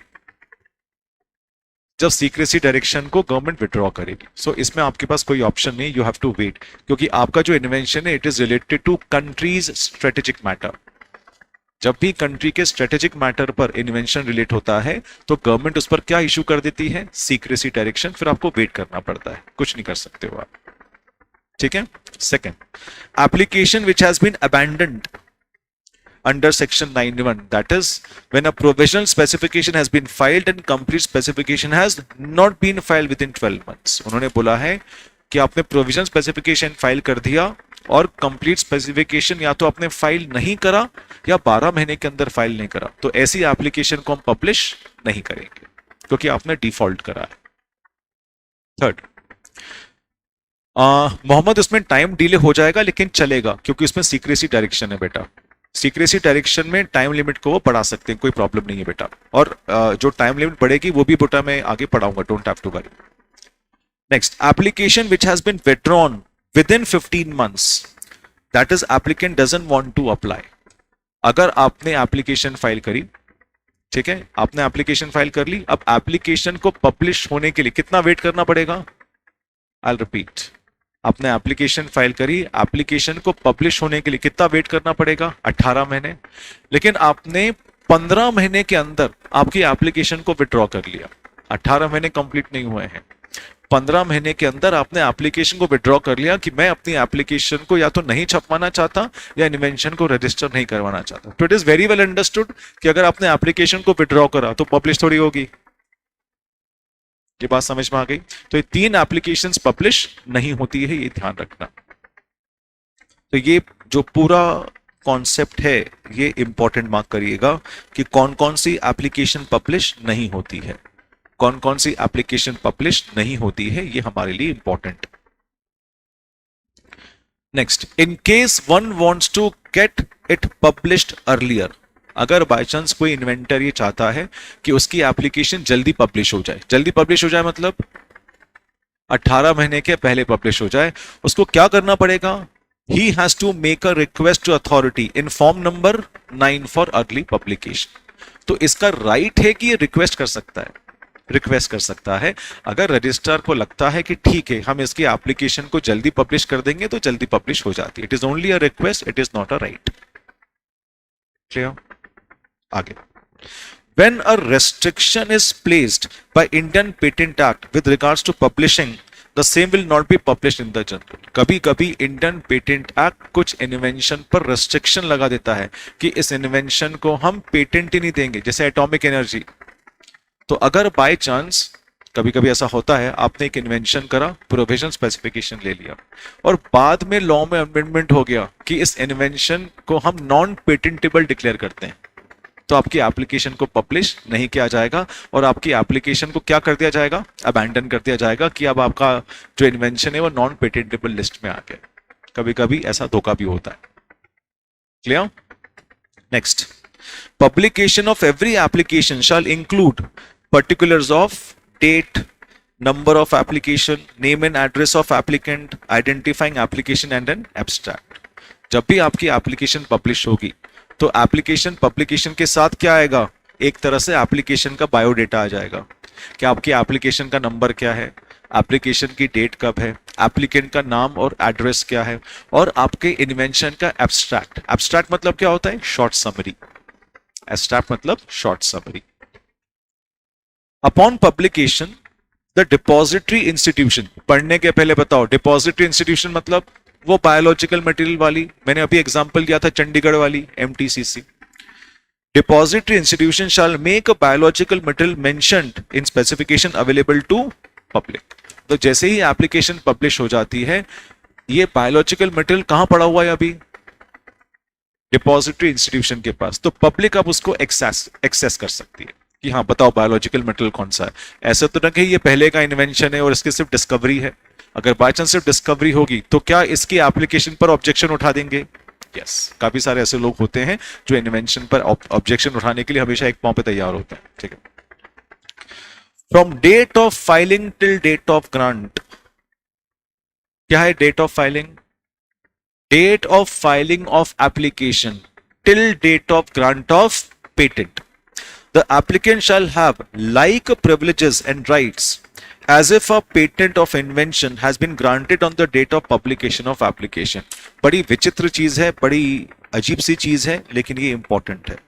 जब सीक्रेसी डायरेक्शन को गवर्नमेंट विड्रॉ करेगी। सो इसमें आपके पास कोई ऑप्शन नहीं, यू हैव टू वेट, क्योंकि आपका जो इन्वेंशन है it is related to country's strategic matter. जब भी कंट्री के स्ट्रेटेजिक मैटर पर इन्वेंशन रिलेट होता है तो गवर्नमेंट उस पर क्या इशू कर देती है? Secrecy direction. फिर आपको वेट करना पड़ता है, कुछ नहीं कर सकते हो आप, ठीक है? Second, application which has been abandoned under section 91, that is when a provisional specification has been filed and complete specification has not been filed within 12 months। उन्होंने बोला है कि आपने प्रोविजन स्पेसिफिकेशन फाइल कर दिया और कंप्लीट स्पेसिफिकेशन या तो आपने फाइल नहीं करा या 12 महीने के अंदर फाइल नहीं करा, तो ऐसी एप्लीकेशन को हम पब्लिश नहीं करेंगे क्योंकि आपने डिफॉल्ट करा है। थर्ड, मोहम्मद उसमें टाइम डिले हो जाएगा लेकिन चलेगा क्योंकि उसमें सीक्रेसी डायरेक्शन है बेटा। सीक्रेसी डायरेक्शन में टाइम लिमिट को वो बढ़ा सकते हैं, कोई प्रॉब्लम नहीं है बेटा। और जो टाइम लिमिट बढ़ेगी वो भी बेटा मैं आगे पढ़ाऊंगा, don't have to worry. Next, application which has been withdrawn within 15 months, that is applicant doesn't want to apply. अगर आपने एप्लीकेशन फाइल करी, ठीक है, आपने एप्लीकेशन फाइल कर ली, अब एप्लीकेशन को पब्लिश होने के लिए कितना वेट करना पड़ेगा? आई रिपीट, आपने एप्लीकेशन फाइल करी, एप्लीकेशन को पब्लिश होने के लिए कितना वेट करना पड़ेगा? 18 महीने। लेकिन आपने 15 महीने के अंदर आपकी एप्लीकेशन को विड्रॉ कर लिया। 18 महीने कंप्लीट नहीं हुए हैं, 15 महीने के अंदर आपने एप्लीकेशन को विड्रॉ कर लिया कि मैं अपनी एप्लीकेशन को या तो नहीं छपवाना चाहता या इन्वेंशन को रजिस्टर नहीं करवाना चाहता। तो it is very well understood कि अगर आपने एप्लीकेशन को विड्रॉ करा तो पब्लिश थोड़ी होगी। ये बात समझ में आ गई? तो ये 3 एप्लीकेशंस पब्लिश नहीं होती है, ये ध्यान रखना। तो ये जो पूरा कॉन्सेप्ट है ये इंपॉर्टेंट मार्क करिएगा कि कौन कौन सी एप्लीकेशन पब्लिश नहीं होती है, कौन कौन सी एप्लीकेशन पब्लिश नहीं होती है, ये हमारे लिए important. Next, in case one wants to get it published earlier, अगर बाय चांस कोई इन्वेंटर ये चाहता है कि उसकी एप्लीकेशन जल्दी पब्लिश हो जाए, जल्दी पब्लिश हो जाए मतलब 18 महीने के पहले पब्लिश हो जाए, उसको क्या करना पड़ेगा? He has to make a request to authority in form number 9 for early publication। तो इसका राइट है कि ये रिक्वेस्ट कर सकता है, रिक्वेस्ट कर सकता है। अगर रजिस्ट्रार को लगता है कि ठीक है हम इसकी एप्लीकेशन को जल्दी पब्लिश कर देंगे तो जल्दी पब्लिश हो जाती है। It is only a request, it is not a right. Clear? आगे, when a restriction is placed by Indian Patent Act with regards to publishing, the same will not be published in the journal। कभी कभी इंडियन पेटेंट एक्ट कुछ इन्वेंशन पर रेस्ट्रिक्शन लगा देता है कि इस इन्वेंशन को हम पेटेंट ही नहीं देंगे, जैसे एटॉमिक एनर्जी। तो अगर बाय चांस कभी कभी ऐसा होता है, आपने एक इन्वेंशन करा, प्रोविजन स्पेसिफिकेशन ले लिया और बाद में लॉ में अमेंडमेंट हो गया कि इस इन्वेंशन को हम नॉन पेटेंटेबल डिक्लेयर करते हैं, तो आपकी एप्लीकेशन को पब्लिश नहीं किया जाएगा और आपकी एप्लीकेशन को क्या कर दिया जाएगा? अबैंडन कर दिया जाएगा कि अब आपका जो इन्वेंशन है वो नॉन पेटेंटेबल लिस्ट में आ गया। कभी कभी ऐसा धोखा भी होता है। Clear? Next, publication of every application shall include particulars of date, number of application, name and address of applicant, identifying application and an abstract. जब भी आपकी एप्लीकेशन पब्लिश होगी तो एप्लीकेशन पब्लिकेशन के साथ क्या आएगा? एक तरह से एप्लीकेशन का बायोडेटा आ जाएगा कि आपकी एप्लीकेशन का नंबर क्या है, एप्लीकेशन की डेट कब है, एप्लीकेंट का नाम और एड्रेस क्या है, और आपके इन्वेंशन का एब्स्ट्रैक्ट। एब्स्ट्रैक्ट मतलब क्या होता है? Short summary. एब्स्ट्रैक्ट मतलब short summary. Upon publication the depository institution, पढ़ने के पहले बताओ डिपॉजिटरी इंस्टीट्यूशन मतलब वो बायोलॉजिकल मटेरियल वाली, मैंने अभी एग्जांपल दिया था चंडीगढ़ वाली MTCC. Depository institution shall make a biological material mentioned in specification available to public. तो जैसे ही एप्लीकेशन पब्लिश हो जाती है, ये बायोलॉजिकल मटेरियल कहां पड़ा हुआ है अभी? डिपॉजिटरी इंस्टीट्यूशन के पास। तो पब्लिक अब उसको एक्सेस कर सकती है कि हाँ बताओ बायोलॉजिकल मटेरियल कौन सा है। ऐसा तो ना कि ये पहले का इन्वेंशन है और इसकी सिर्फ डिस्कवरी है। अगर बाय चांस सिर्फ डिस्कवरी होगी तो क्या इसकी एप्लीकेशन पर ऑब्जेक्शन उठा देंगे? यस, काफी सारे ऐसे लोग होते हैं जो इन्वेंशन पर ऑब्जेक्शन उठाने के लिए हमेशा एक पांव पे तैयार होते हैं। ठीक है। From date of filing till date of grant, क्या है date of filing? Date of filing of application till date of grant of patent. The applicant shall have like privileges and rights as if a patent of invention has been granted on the date of publication of application। बड़ी विचित्र चीज है, बड़ी अजीब सी चीज है, लेकिन ये इंपॉर्टेंट है।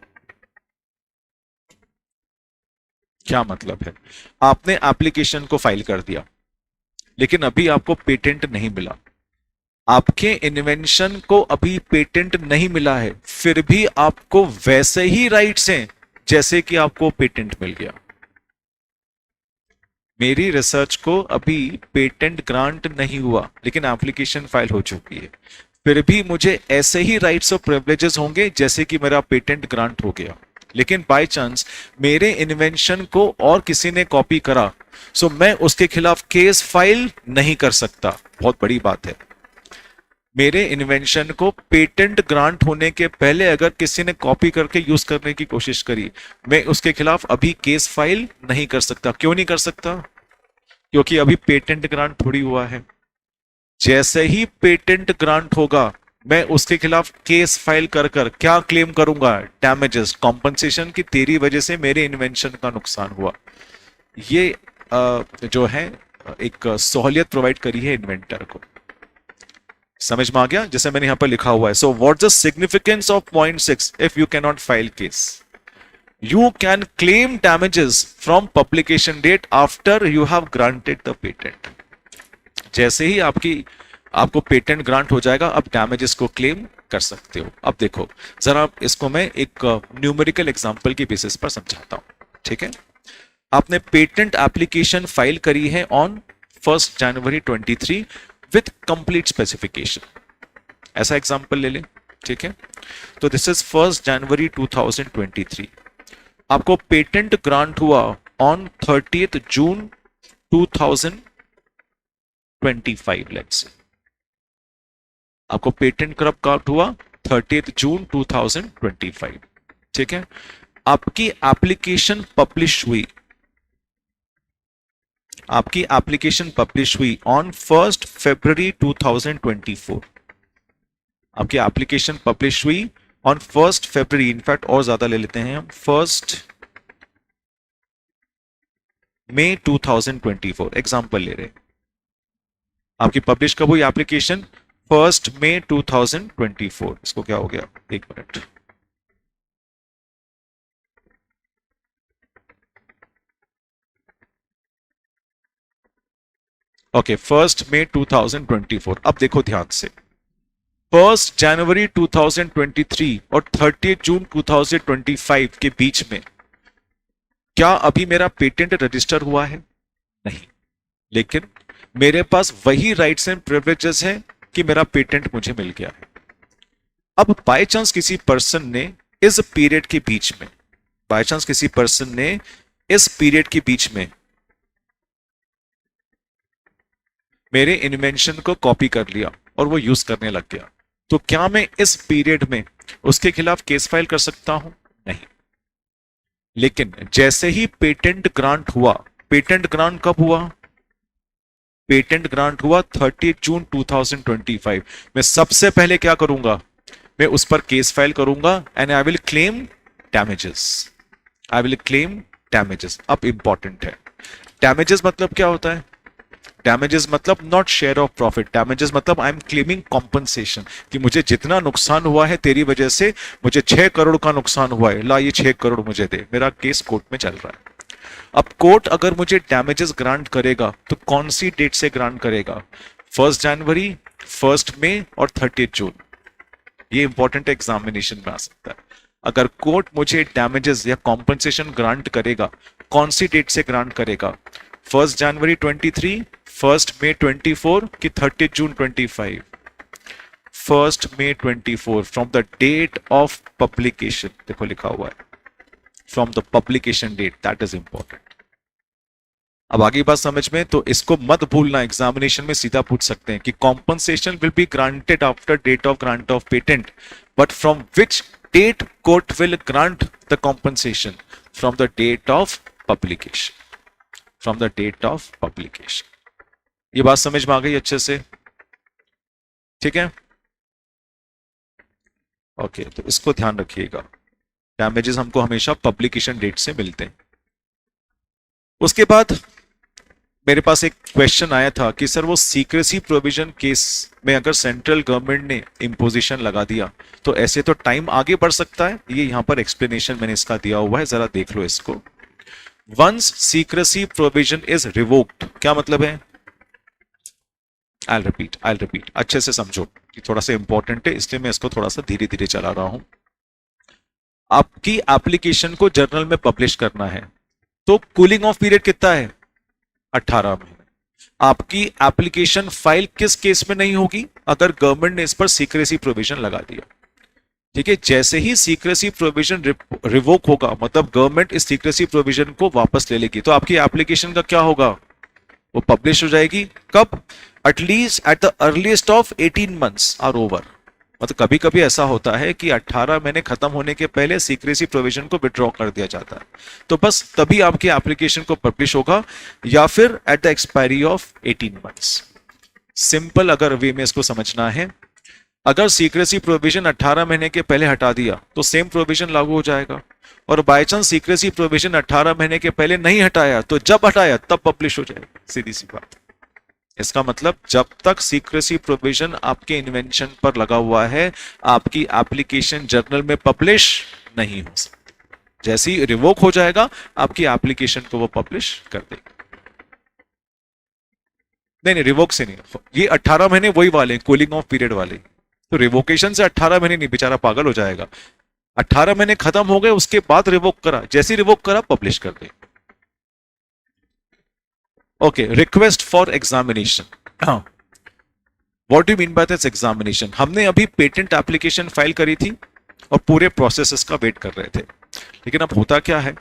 क्या मतलब है? आपने एप्लीकेशन को फाइल कर दिया लेकिन अभी आपको पेटेंट नहीं मिला, आपके इन्वेंशन को अभी पेटेंट नहीं मिला है, फिर भी आपको वैसे ही राइट्स हैं जैसे कि आपको पेटेंट मिल गया। मेरी रिसर्च को अभी पेटेंट ग्रांट नहीं हुआ लेकिन एप्लीकेशन फाइल हो चुकी है, फिर भी मुझे ऐसे ही राइट्स और प्रिविलेजेस होंगे जैसे कि मेरा पेटेंट ग्रांट हो गया। लेकिन बाय चांस मेरे इन्वेंशन को और किसी ने कॉपी करा, सो मैं उसके खिलाफ केस फाइल नहीं कर सकता। बहुत बड़ी बात है। मेरे इन्वेंशन को पेटेंट ग्रांट होने के पहले अगर किसी ने कॉपी करके यूज करने की कोशिश करी, मैं उसके खिलाफ अभी केस फाइल नहीं कर सकता। क्यों नहीं कर सकता? क्योंकि अभी पेटेंट ग्रांट थोड़ी हुआ है। जैसे ही पेटेंट ग्रांट होगा मैं उसके खिलाफ केस फाइल कर क्या क्लेम करूंगा? डैमेजेस, कॉम्पनसेशन की तेरी वजह से मेरे इन्वेंशन का नुकसान हुआ। ये जो है एक सहूलियत प्रोवाइड करी है इन्वेंटर को। समझ में आ गया? जैसे मैंने यहां पर लिखा हुआ है, so what's the significance of point 6 if you can not file case? You can claim damages from publication date after you have granted the patent. जैसे ही आपको पेटेंट ग्रांट हो जाएगा, अब डैमेजेस को क्लेम कर सकते हो। अब देखो जरा, इसको मैं एक न्यूमेरिकल एग्जांपल की बेसिस पर समझाता हूं, ठीक है? आपने पेटेंट एप्लीकेशन फाइल करी है on 1 January 23 with complete specification. ऐसा एग्जांपल ले लें, ठीक है? तो दिस इज 1 जनवरी 2023। आपको पेटेंट ग्रांट हुआ on 30th June 2025। Let's say आपको पेटेंट कब ग्रांट हुआ? 30th जून 2025, ठीक है? आपकी एप्लीकेशन पब्लिश हुई, ऑन 1 फरवरी 2024। आपकी एप्लीकेशन पब्लिश हुई ऑन 1 फरवरी, इनफैक्ट और ज्यादा ले लेते हैं हम, 1 मई 2024 एग्जांपल ले रहे हैं। आपकी पब्लिश कब हुई एप्लीकेशन? 1 मई 2024। इसको क्या हो गया, एक मिनट, ओके, 1 मई 2024। अब देखो ध्यान से, 1 जनवरी 2023 और 30 जून 2025 के बीच में क्या अभी मेरा पेटेंट रजिस्टर हुआ है? नहीं, लेकिन मेरे पास वही राइट्स एंड प्रिविलेजेस है कि मेरा पेटेंट मुझे मिल गया है। अब बाय चांस किसी पर्सन ने इस पीरियड के बीच में, मेरे इन्वेंशन को कॉपी कर लिया और वो यूज करने लग गया, तो क्या मैं इस पीरियड में उसके खिलाफ केस फाइल कर सकता हूं? नहीं। लेकिन जैसे ही पेटेंट ग्रांट हुआ, पेटेंट ग्रांट कब हुआ? पेटेंट ग्रांट हुआ 30 जून 2025। मैं सबसे पहले क्या करूंगा? मैं उस पर केस फाइल करूंगा and I will claim damages. अब इंपॉर्टेंट है, डैमेजेस मतलब क्या होता है? डैमेजेस मतलब not share of profit, damages मतलब आई एम क्लेमिंग कॉम्पनसेशन, कि मुझे जितना नुकसान हुआ है तेरी वजह से, मुझे 6 करोड़ का नुकसान हुआ है, ला ये 6 करोड़ मुझे दे। मेरा केस कोर्ट में चल रहा है। अब कोर्ट अगर मुझे डैमेजेस ग्रांट करेगा तो कौन सी डेट से ग्रांट करेगा? 1 जनवरी, 1 मई और 30 जून। ये इंपॉर्टेंट एग्जामिनेशन में आ सकता है। अगर कोर्ट मुझे डैमेजेस या कॉम्पनसेशन ग्रांट करेगा, कौन सी डेट से ग्रांट करेगा? 1 जनवरी 23, 1 मई 24 कि 30 जून 25? 1 मई 24 from the date of publication. देखो लिखा हुआ है from the publication date, that is important. अब आगे बात समझ में, तो इसको मत भूलना, एग्जामिनेशन में सीधा पूछ सकते हैं कि compensation will be granted after date of grant of patent, but from which date court will grant the compensation? From the date of publication, from the date of publication. ये बात समझ में आ गई अच्छे से? ठीक है, ओके, तो इसको ध्यान रखिएगा, डैमेजेस हमको हमेशा पब्लिकेशन डेट से मिलते हैं। उसके बाद मेरे पास एक क्वेश्चन आया था कि सर वो सीक्रेसी प्रोविजन केस में अगर सेंट्रल गवर्नमेंट ने इंपोजिशन लगा दिया तो ऐसे तो टाइम आगे बढ़ सकता है। ये यहां पर एक्सप्लेनेशन मैंने इसका दिया हुआ है, जरा देख लो इसको। Once secrecy provision is revoked, क्या मतलब है? I'll repeat, अच्छे से समझो, ये थोड़ा सा इंपॉर्टेंट है, इसलिए मैं इसको थोड़ा सा धीरे धीरे चला रहा हूं। आपकी एप्लीकेशन को जर्नल में पब्लिश करना है, तो कूलिंग ऑफ पीरियड कितना है? 18 महीने। आपकी एप्लीकेशन फाइल किस केस में नहीं होगी? अगर गवर्नमेंट ने इस पर सीक्रेसी प्रोविजन लगा दिया। ठीक है, जैसे ही सीक्रेसी प्रोविजन रिवोक होगा, मतलब गवर्नमेंट इस सीक्रेसी प्रोविजन को वापस ले लेगी, तो आपकी एप्लीकेशन का क्या होगा? वो पब्लिश हो जाएगी। कब? At least at the earliest of 18 months are over. मतलब कभी कभी ऐसा होता है कि 18 महीने खत्म होने के पहले सीक्रेसी प्रोविजन को विड्रॉ कर दिया जाता है, तो बस तभी आपकी एप्लीकेशन को पब्लिश होगा, या फिर at the expiry of 18 months. Simple अगर वे में इसको समझना है, अगर सीक्रेसी प्रोविजन 18 महीने के पहले हटा दिया तो सेम प्रोविजन लागू हो जाएगा, और बाय चांस सीक्रेसी प्रोविजन 18 महीने के पहले नहीं हटाया तो जब हटाया तब पब्लिश हो जाएगा। सीधी सी बात। इसका मतलब जब तक सीक्रेसी प्रोविजन आपके इन्वेंशन पर लगा हुआ है, आपकी एप्लीकेशन जर्नल में पब्लिश नहीं हो सकती। जैसे ही रिवोक हो जाएगा, आपकी एप्लीकेशन को वो पब्लिश कर देगी। नहीं नहीं, रिवोक से नहीं, ये 18 महीने वही वाले कूलिंग ऑफ पीरियड वाले, तो रिवोकेशन से 18 महीने नहीं, बेचारा पागल हो जाएगा। 18 महीने खत्म हो गए, उसके बाद रिवोक करा, जैसे रिवोक करा पब्लिश कर दे। Okay, request for examination. हाँ, what do mean by this examination? हमने अभी पेटेंट एप्लीकेशन फाइल करी थी और पूरे प्रोसेस का वेट कर रहे थे, लेकिन अब होता क्या है,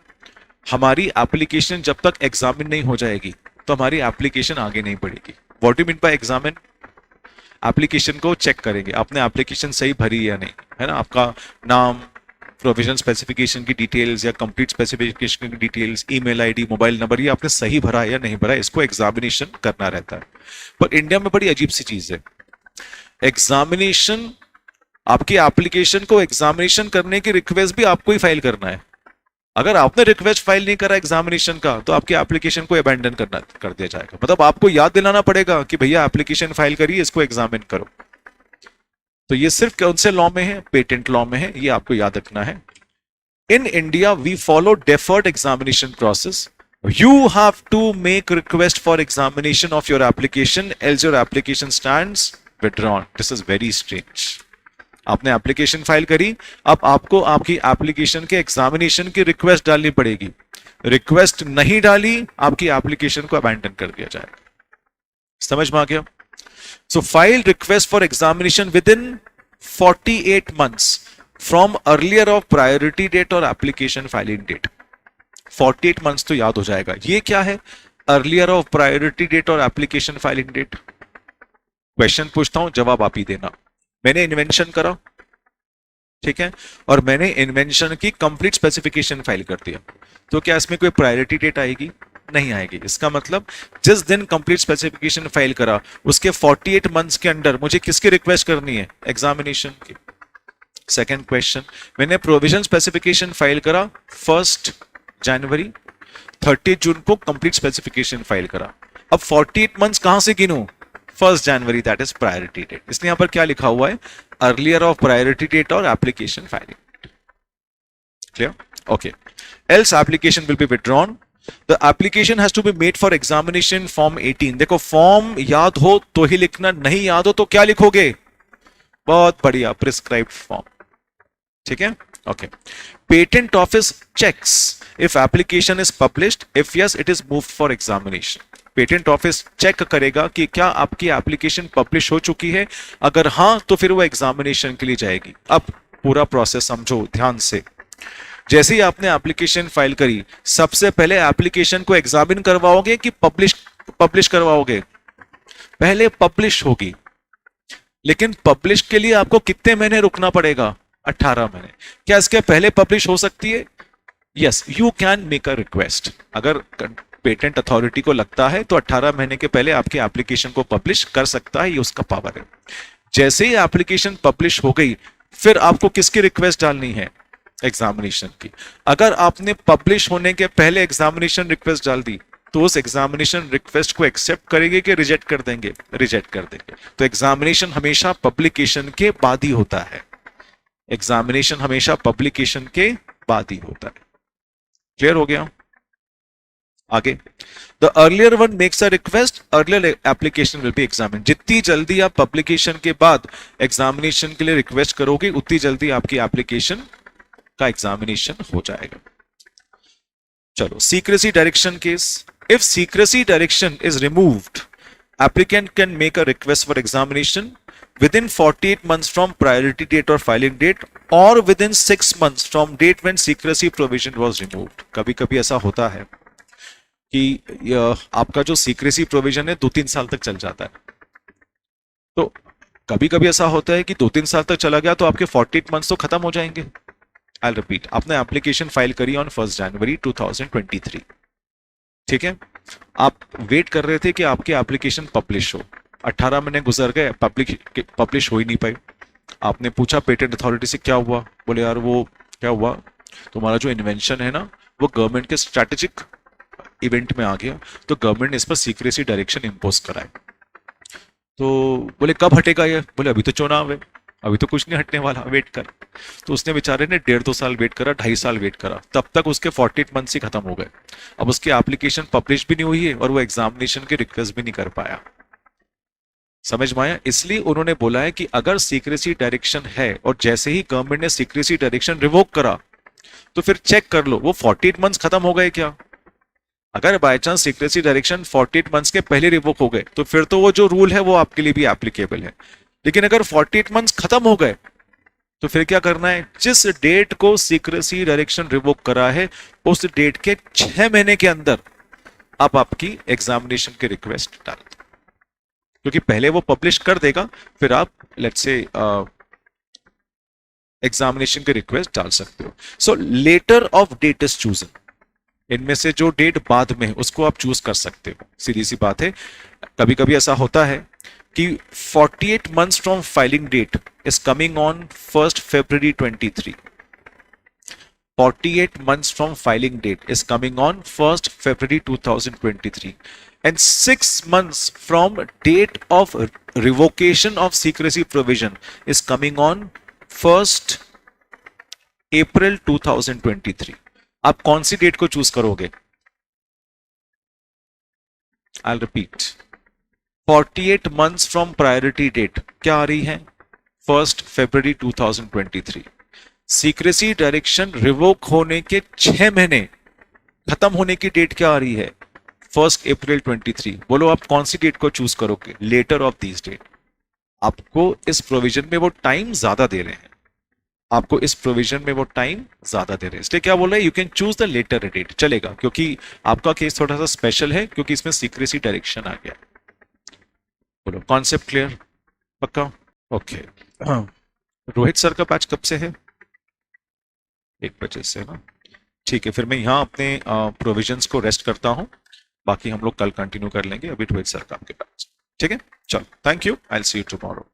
हमारी एप्लीकेशन जब तक एग्जामिन नहीं हो जाएगी तो हमारी एप्लीकेशन आगे नहीं बढ़ेगी। What do mean bye examine? Application को चेक करेंगे आपने एप्लीकेशन सही भरी या नहीं, है ना, आपका नाम, प्रोविजन स्पेसिफिकेशन की डिटेल्स या कंप्लीट स्पेसिफिकेशन की details, email ID, mobile number, ये आपने सही भरा या नहीं भरा, इसको एग्जामिनेशन करना रहता है। पर इंडिया में बड़ी अजीब सी चीज है, एग्जामिनेशन, आपकी एप्लीकेशन को एग्जामिनेशन करने की रिक्वेस्ट भी आपको ही फाइल करना है। अगर आपने रिक्वेस्ट फाइल नहीं करा एग्जामिनेशन का, तो आपकी एप्लीकेशन को अबैंडन कर दिया जाएगा। मतलब आपको याद दिलाना पड़ेगा कि भैया एप्लीकेशन फाइल करिए, इसको एग्जामिन करो। तो ये सिर्फ कौन से लॉ में है? पेटेंट लॉ में है, ये आपको याद रखना है। In India we follow deferred examination process. You have to make request for examination of your application, else your application stands withdrawn. This is very strange. आपने एप्लीकेशन फाइल करी, अब आपको आपकी एप्लीकेशन के एग्जामिनेशन की रिक्वेस्ट डालनी पड़ेगी। रिक्वेस्ट नहीं डाली, आपकी एप्लीकेशन को अबैंडन कर दिया जाएगा। समझ में आ गया? So file request for examination with in 48 months from earlier of priority date और एप्लीकेशन फाइलिंग डेट। 48 months तो याद हो जाएगा। ये क्या है? अर्लियर ऑफ प्रायोरिटी डेट और एप्लीकेशन फाइलिंग डेट। क्वेश्चन पूछता हूं, जवाब आप ही देना। मैंने इन्वेंशन करा, ठीक है, और मैंने इन्वेंशन की कंप्लीट स्पेसिफिकेशन फाइल कर दिया, तो क्या इसमें कोई प्रायोरिटी डेट आएगी? नहीं आएगी। इसका मतलब जिस दिन कंप्लीट स्पेसिफिकेशन फाइल करा, उसके 48 मंथ्स के अंदर मुझे किसकी रिक्वेस्ट करनी है? एग्जामिनेशन की। सेकेंड क्वेश्चन, मैंने प्रोविजन स्पेसिफिकेशन फाइल करा 1 जनवरी, 30 जून को कंप्लीट स्पेसिफिकेशन फाइल करा। अब 48 मंथ्स कहां से गिनूं? 1 January, that is priority date. इसलिए यहां पर क्या लिखा हुआ है? अर्लियर ऑफ प्रायोरिटी डेट और application filing. Clear? Okay. Else application will be withdrawn. The application has to be made for examination form 18। देखो, फॉर्म याद हो तो ही लिखना, नहीं याद हो तो क्या लिखोगे? बहुत बढ़िया, प्रिस्क्राइब्ड फॉर्म। ठीक है, okay. Patent office checks if application is published, if yes it is moved for examination. Patent office check करेगा कि क्या आपकी एप्लीकेशन पब्लिश हो चुकी है, अगर हां तो फिर वो एग्जामिनेशन के लिए जाएगी। अब पूरा प्रोसेस समझो ध्यान से। जैसे ही आपने एप्लीकेशन फाइल करी, सबसे पहले एप्लीकेशन को एग्जामिन करवाओगे कि पब्लिश करवाओगे? पहले पब्लिश होगी, लेकिन पब्लिश के लिए आपको कितने महीने रुकना पड़ेगा? 18 महीने। क्या इसके पहले पब्लिश हो सकती है? Yes, you can make a request. अगर पेटेंट अथॉरिटी को लगता है तो 18 महीने के पहले आपकी एप्लीकेशन को पब्लिश कर सकता है, ये उसका पावर है। जैसे ही एप्लीकेशन पब्लिश हो गई, फिर आपको किसकी रिक्वेस्ट डालनी है? एग्जामिनेशन की। अगर आपने पब्लिश होने के पहले एग्जामिनेशन रिक्वेस्ट डाल दी, तो उस एग्जामिनेशन रिक्वेस्ट को एक्सेप्ट करेंगे कि रिजेक्ट कर देंगे? रिजेक्ट कर देंगे। तो एग्जामिनेशन हमेशा पब्लिकेशन के बाद ही होता है। एग्जामिनेशन हमेशा पब्लिकेशन के बाद ही होता है। क्लियर हो गया? आगे, the earlier one makes a request, earlier application will B examine. जितनी जल्दी आप पब्लिकेशन के बाद एग्जामिनेशन के लिए रिक्वेस्ट करोगे, उतनी जल्दी आपकी एप्लीकेशन का एग्जामिनेशन हो जाएगा। चलो, secrecy direction case. If secrecy direction is removed, applicant can make a request for examination within 48 months from priority date or filing date or within 6 months from date when secrecy provision was removed। कभी कभी ऐसा होता है कि आपका जो सीक्रेसी प्रोविजन है 2-3 साल तक चल जाता है। तो कभी कभी ऐसा होता है कि 2-3 साल तक चला गया तो आपके 48 मंथ्स तो खत्म हो जाएंगे। आई रिपीट, आपने एप्लीकेशन फाइल करी ऑन 1 जनवरी 2023, ठीक है, आप वेट कर रहे थे कि आपकी एप्लीकेशन पब्लिश हो। 18 महीने गुजर गए, पब्लिश हो ही नहीं पाई। आपने पूछा पेटेंट अथॉरिटी से क्या हुआ, बोले यार वो क्या हुआ, तुम्हारा जो इन्वेंशन है ना वो गवर्नमेंट के स्ट्रैटेजिक इवेंट में आ गया, तो गवर्नमेंट ने इस पर सीक्रेसी डायरेक्शन इंपोज कराए। तो बोले कब हटेगा ये? बोले अभी तो चुनाव है, अभी तो कुछ नहीं हटने वाला, वेट कर। तो उसने बेचारे ने 1.5-2 साल वेट करा, 2.5 साल वेट करा, तब तक उसके 48 मंथ्स ही खत्म हो गए। अब उसकी एप्लीकेशन पब्लिश भी नहीं हुई है और वो एग्जामिनेशन की रिक्वेस्ट भी नहीं कर पाया। समझ में आया? इसलिए उन्होंने बोला है कि अगर सीक्रेसी डायरेक्शन है और जैसे ही गवर्नमेंट ने सीक्रेसी डायरेक्शन रिवोक करा तो फिर चेक कर लो वो 48 मंथ्स खत्म हो गए क्या। अगर by chance secrecy direction 48 months के पहले रिवोक हो गए तो फिर तो वो जो रूल है वो आपके लिए भी एप्लीकेबल है। लेकिन अगर 48 मंथ्स खत्म हो गए तो फिर क्या करना है? जिस डेट को सीक्रेसी डायरेक्शन रिवोक करा है उस डेट के 6 महीने के अंदर आप आपकी एग्जामिनेशन की रिक्वेस्ट डाल दो, क्योंकि पहले वो पब्लिश कर देगा, फिर आप लेट्स से एग्जामिनेशन की रिक्वेस्ट डाल सकते हो। So latter of date is chosen, इनमें से जो डेट बाद में है उसको आप चूज कर सकते हो। सीधी सी बात है। कभी कभी ऐसा होता है कि 48 months from filing date is coming on 1 February 23। 48 months from filing date is coming on 1 February 2023, and 6 months from date of revocation of secrecy provision is coming on 1 April 2023। आप कौन सी डेट को चूज करोगे? I repeat, 48 months from priority date क्या आ रही है? 1 February 2023। सीक्रेसी डायरेक्शन रिवोक होने के 6 महीने खत्म होने की डेट क्या आ रही है? 1 April 23। बोलो आप कौन सी डेट को चूज करोगे? Later of this date. आपको इस प्रोविजन में वो टाइम ज्यादा दे रहे हैं, आपको इस प्रोविजन में वो टाइम ज्यादा दे रहे हैं, इसलिए क्या बोल रहे हैं? You can choose the later date, चलेगा, क्योंकि आपका केस थोड़ा सा स्पेशल है क्योंकि इसमें सीक्रेसी डायरेक्शन आ गया। बोलो कॉन्सेप्ट क्लियर? पक्का? ओके। रोहित सर का बैच कब से है? 1 बजे से ना? ठीक है, फिर मैं यहाँ अपने प्रोविजंस को रेस्ट करता हूँ, बाकी हम लोग कल कंटिन्यू कर लेंगे। अभी रोहित सर का आपके पास। ठीक है, चलो, thank you, I will see you tomorrow.